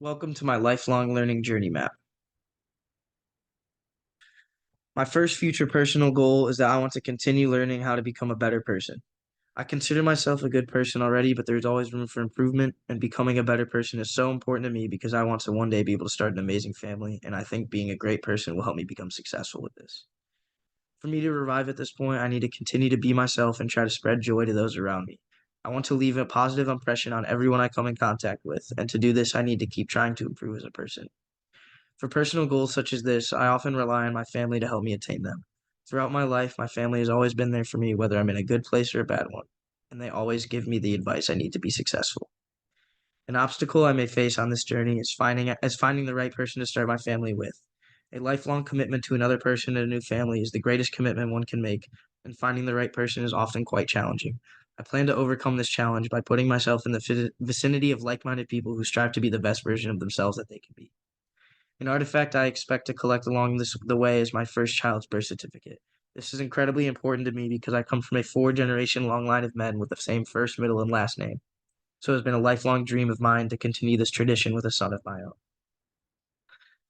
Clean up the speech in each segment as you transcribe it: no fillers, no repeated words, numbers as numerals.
Welcome to my lifelong learning journey map. My first future personal goal is that I want to continue learning how to become a better person. I consider myself a good person already, but there's always room for improvement, and becoming a better person is so important to me because I want to one day be able to start an amazing family, and I think being a great person will help me become successful with this. For me to arrive at this point, I need to continue to be myself and try to spread joy to those around me. I want to leave a positive impression on everyone I come in contact with, and to do this, I need to keep trying to improve as a person. For personal goals such as this, I often rely on my family to help me attain them. Throughout my life, my family has always been there for me, whether I'm in a good place or a bad one, and they always give me the advice I need to be successful. An obstacle I may face on this journey is finding the right person to start my family with. A lifelong commitment to another person and a new family is the greatest commitment one can make, and finding the right person is often quite challenging. I plan to overcome this challenge by putting myself in the vicinity of like-minded people who strive to be the best version of themselves that they can be. An artifact I expect to collect along the way is my first child's birth certificate. This is incredibly important to me because I come from a four-generation long line of men with the same first, middle, and last name. So it's been a lifelong dream of mine to continue this tradition with a son of my own.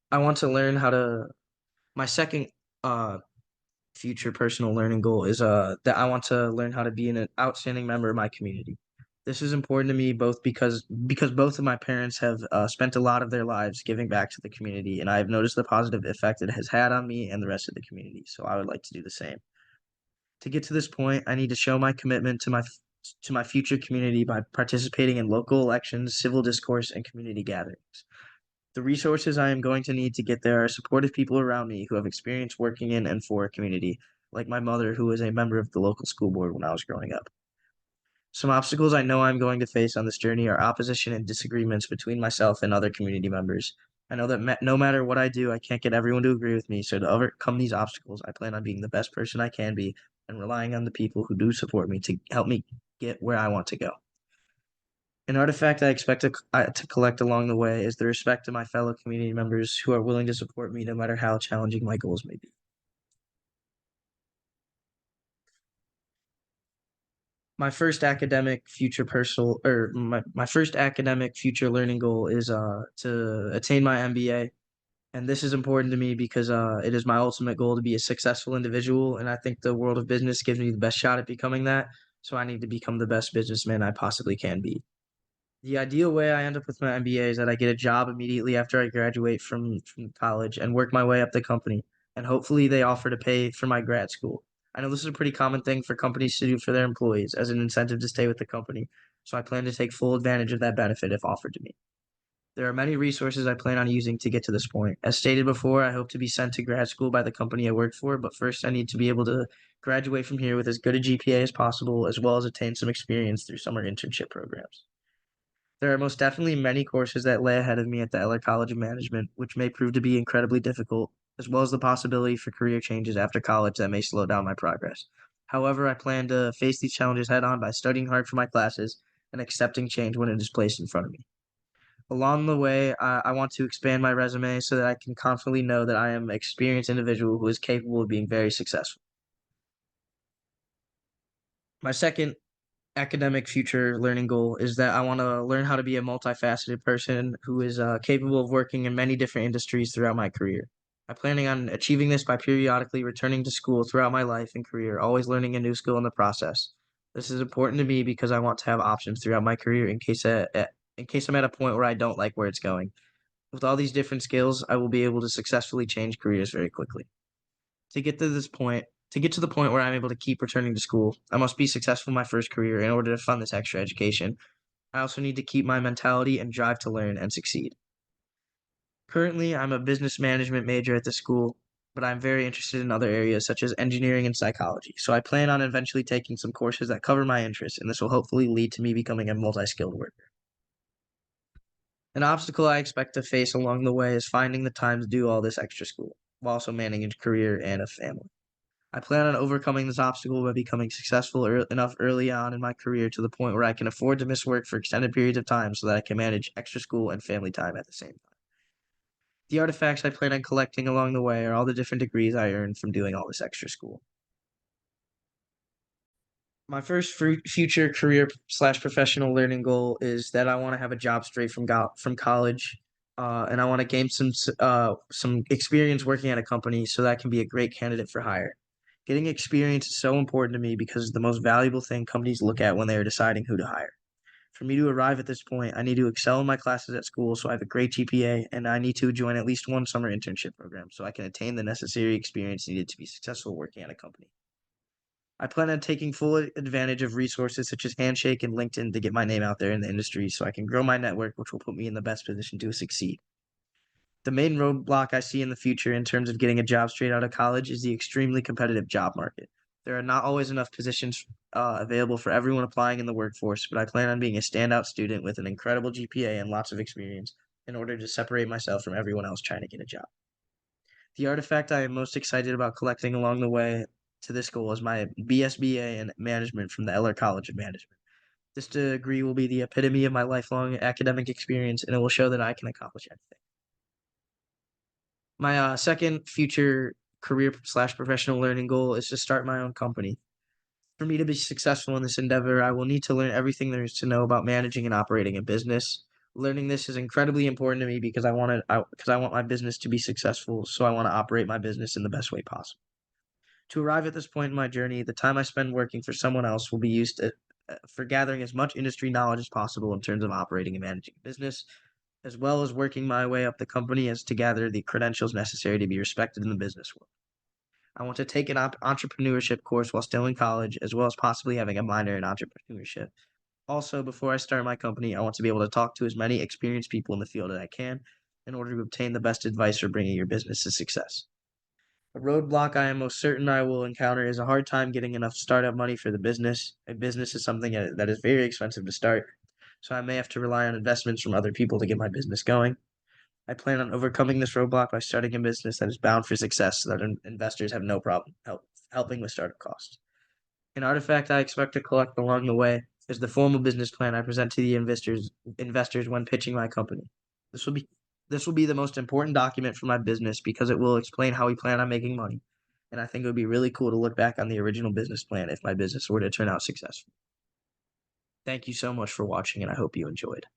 I want to learn how to. My second uh, future personal learning goal is that I want to learn how to be an outstanding member of my community. This is important to me both because both of my parents have spent a lot of their lives giving back to the community, and I have noticed the positive effect it has had on me and the rest of the community. So I would like to do the same. To get to this point, I need to show my commitment to my future community by participating in local elections, civil discourse, and community gatherings. The resources I am going to need to get there are supportive people around me who have experience working in and for a community, like my mother, who was a member of the local school board when I was growing up. Some obstacles I know I'm going to face on this journey are opposition and disagreements between myself and other community members. I know that no matter what I do, I can't get everyone to agree with me, so to overcome these obstacles, I plan on being the best person I can be and relying on the people who do support me to help me get where I want to go. An artifact I expect to collect along the way is the respect of my fellow community members who are willing to support me no matter how challenging my goals may be. My first academic future learning goal is to attain my MBA. And this is important to me because it is my ultimate goal to be a successful individual. And I think the world of business gives me the best shot at becoming that. So I need to become the best businessman I possibly can be. The ideal way I end up with my MBA is that I get a job immediately after I graduate from college and work my way up the company. And hopefully they offer to pay for my grad school. I know this is a pretty common thing for companies to do for their employees as an incentive to stay with the company. So I plan to take full advantage of that benefit if offered to me. There are many resources I plan on using to get to this point. As stated before, I hope to be sent to grad school by the company I work for, but first I need to be able to graduate from here with as good a GPA as possible, as well as attain some experience through summer internship programs. There are most definitely many courses that lay ahead of me at the Eller College of Management, which may prove to be incredibly difficult, as well as the possibility for career changes after college that may slow down my progress. However, I plan to face these challenges head on by studying hard for my classes and accepting change when it is placed in front of me. Along the way, I want to expand my resume so that I can confidently know that I am an experienced individual who is capable of being very successful. My second academic future learning goal is that I want to learn how to be a multifaceted person who is capable of working in many different industries throughout my career. I'm planning on achieving this by periodically returning to school throughout my life and career, always learning a new skill in the process. This is important to me because I want to have options throughout my career in case I'm at a point where I don't like where it's going. With all these different skills, I will be able to successfully change careers very quickly. To get to this point, to get to the point where I'm able to keep returning to school, I must be successful in my first career in order to fund this extra education. I also need to keep my mentality and drive to learn and succeed. Currently, I'm a business management major at the school, but I'm very interested in other areas such as engineering and psychology. So I plan on eventually taking some courses that cover my interests, and this will hopefully lead to me becoming a multi-skilled worker. An obstacle I expect to face along the way is finding the time to do all this extra school, while also managing a career and a family. I plan on overcoming this obstacle by becoming successful enough early on in my career to the point where I can afford to miss work for extended periods of time so that I can manage extra school and family time at the same time. The artifacts I plan on collecting along the way are all the different degrees I earned from doing all this extra school. My first future career/professional learning goal is that I want to have a job straight from college. and I want to gain some experience working at a company so that I can be a great candidate for hire. Getting experience is so important to me because it's the most valuable thing companies look at when they are deciding who to hire. For me to arrive at this point, I need to excel in my classes at school so I have a great GPA, and I need to join at least one summer internship program so I can attain the necessary experience needed to be successful working at a company. I plan on taking full advantage of resources such as Handshake and LinkedIn to get my name out there in the industry so I can grow my network, which will put me in the best position to succeed. The main roadblock I see in the future in terms of getting a job straight out of college is the extremely competitive job market. There are not always enough positions available for everyone applying in the workforce, but I plan on being a standout student with an incredible GPA and lots of experience in order to separate myself from everyone else trying to get a job. The artifact I am most excited about collecting along the way to this goal is my BSBA in management from the Eller College of Management. This degree will be the epitome of my lifelong academic experience, and it will show that I can accomplish anything. My second future career slash professional learning goal is to start my own company. For me to be successful in this endeavor, I will need to learn everything there is to know about managing and operating a business. Learning this is incredibly important to me because because I want my business to be successful, so I want to operate my business in the best way possible. To arrive at this point in my journey, the time I spend working for someone else will be used for gathering as much industry knowledge as possible in terms of operating and managing a business, as well as working my way up the company as to gather the credentials necessary to be respected in the business world. I want to take an entrepreneurship course while still in college, as well as possibly having a minor in entrepreneurship. Also, before I start my company, I want to be able to talk to as many experienced people in the field as I can in order to obtain the best advice for bringing your business to success. A roadblock I am most certain I will encounter is a hard time getting enough startup money for the business. A business is something that is very expensive to start, so I may have to rely on investments from other people to get my business going. I plan on overcoming this roadblock by starting a business that is bound for success so that investors have no problem helping with startup costs. An artifact I expect to collect along the way is the formal business plan I present to the investors when pitching my company. This will be this will be the most important document for my business because it will explain how we plan on making money. And I think it would be really cool to look back on the original business plan if my business were to turn out successful. Thank you so much for watching, and I hope you enjoyed.